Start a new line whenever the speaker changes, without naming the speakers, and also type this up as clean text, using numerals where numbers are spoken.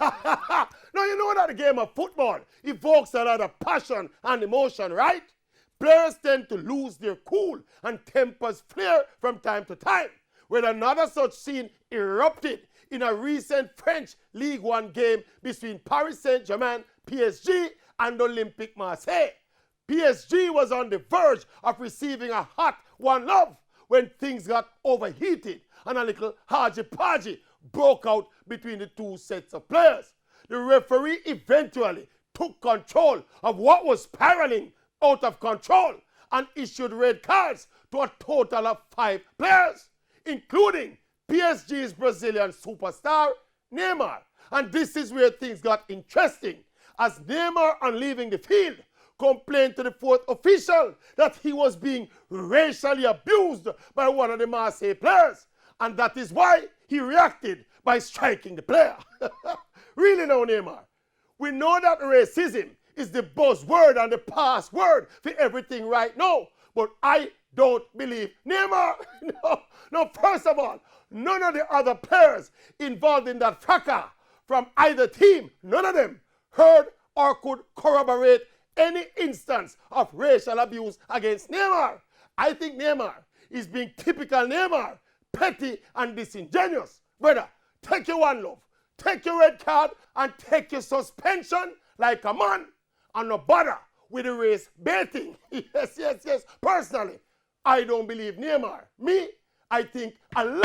Now, you know that the game of football evokes a lot of passion and emotion, right? Players tend to lose their cool and tempers flare from time to time. When another such scene erupted in a recent French League One game between Paris Saint-Germain, PSG, and Olympique Marseille. PSG was on the verge of receiving a hot 1-0 when things got overheated and a little haji-paji broke out between the two sets of players. The referee eventually took control of what was spiraling out of control and issued red cards to a total of 5 players, including PSG's Brazilian superstar, Neymar. And this is where things got interesting, as Neymar, on leaving the field, complained to the fourth official that he was being racially abused by one of the Marseille players, and that is why he reacted by striking the player. Really now, Neymar, we know that racism is the buzzword and the password for everything right now, but I don't believe Neymar. No, first of all, none of the other players involved in that fracas from either team, none of them heard or could corroborate any instance of racial abuse against Neymar. I think Neymar is being typical Neymar, petty and disingenuous. Brother, take your one love, take your red card, and take your suspension like a man, and no bother with the race baiting. Yes. Personally, I don't believe Neymar. Me, I think a lot.